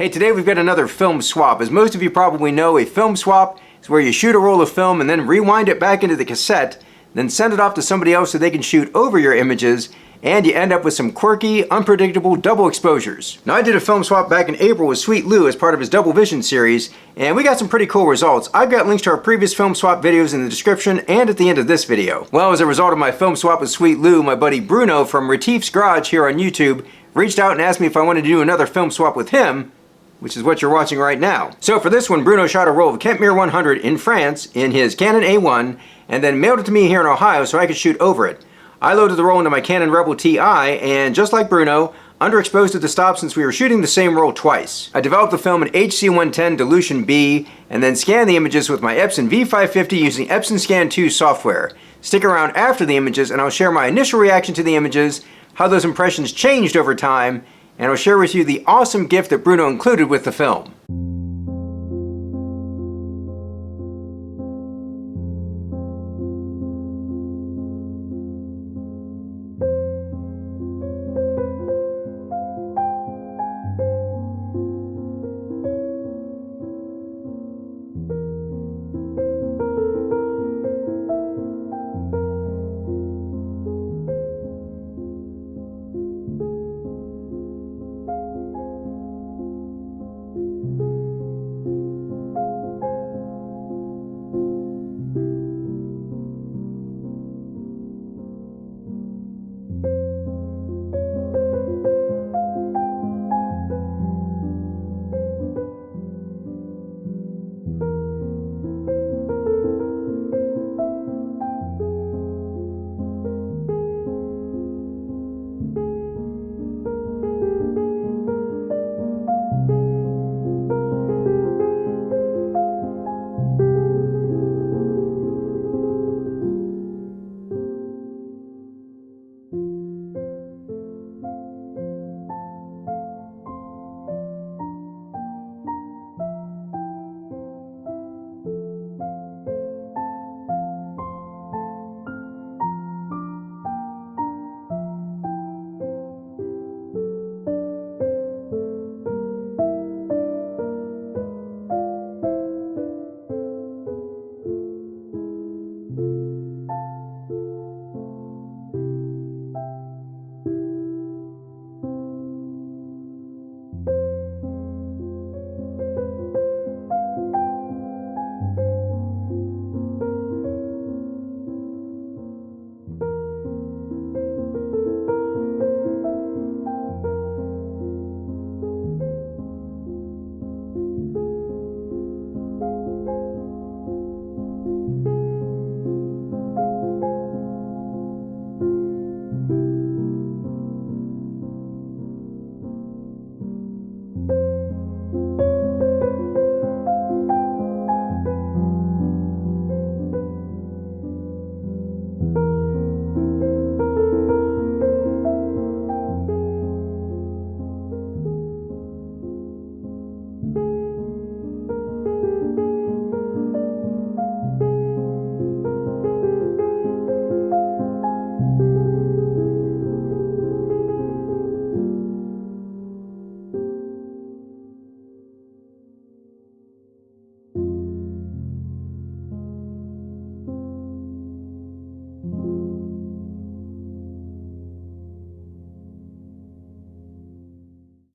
Hey, today we've got another film swap. As most of you probably know, a film swap is where you shoot a roll of film and then rewind it back into the cassette, then send it off to somebody else so they can shoot over your images, and you end up with some quirky, unpredictable double exposures. Now, I did a film swap back in April with Sweet Lou as part of his Double Vision series, and we got some pretty cool results. I've got links to our previous film swap videos in the description and at the end of this video. Well, as a result of my film swap with Sweet Lou, my buddy Bruno from RETIF'S Garage here on YouTube reached out and asked me if I wanted to do another film swap with him, which is what you're watching right now. So for this one, Bruno shot a roll of Kentmere 100 in France in his Canon A1 and then mailed it to me here in Ohio so I could shoot over it. I loaded the roll into my Canon Rebel TI and just like Bruno, underexposed at the stop since we were shooting the same roll twice. I developed the film in HC110 Dilution B and then scanned the images with my Epson V550 using Epson Scan 2 software. Stick around after the images and I'll share my initial reaction to the images, how those impressions changed over time, and I'll share with you the awesome gift that Bruno included with the film.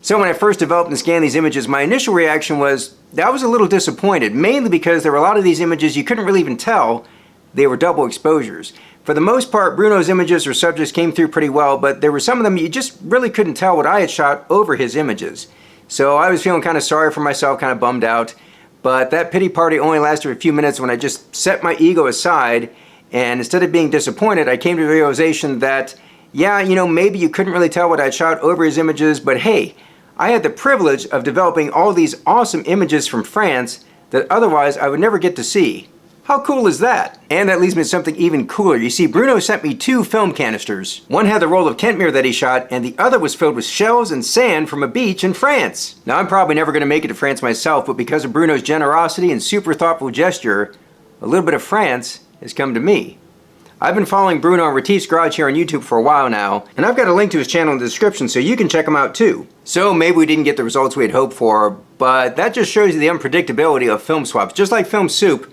So when I first developed and scanned these images, my initial reaction was that I was a little disappointed, mainly because there were a lot of these images you couldn't really even tell they were double exposures. For the most part, Bruno's images or subjects came through pretty well, but there were some of them you just really couldn't tell what I had shot over his images. So I was feeling kind of sorry for myself, kind of bummed out, but that pity party only lasted a few minutes when I just set my ego aside, and instead of being disappointed, I came to the realization that, yeah, you know, maybe you couldn't really tell what I'd shot over his images, but hey, I had the privilege of developing all these awesome images from France that otherwise I would never get to see. How cool is that? And that leads me to something even cooler. You see, Bruno sent me 2 film canisters. One had the roll of Kentmere that he shot, and the other was filled with shells and sand from a beach in France. Now, I'm probably never going to make it to France myself, but because of Bruno's generosity and super thoughtful gesture, a little bit of France has come to me. I've been following Bruno on RETIF'S Garage here on YouTube for a while now, and I've got a link to his channel in the description so you can check him out too. So maybe we didn't get the results we had hoped for, but that just shows you the unpredictability of film swaps. Just like film soup,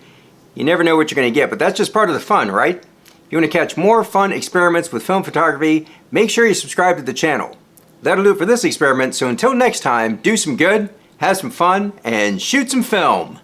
you never know what you're going to get, but that's just part of the fun, right? You want to catch more fun experiments with film photography, make sure you subscribe to the channel. That'll do it for this experiment, so until next time, do some good, have some fun, and shoot some film!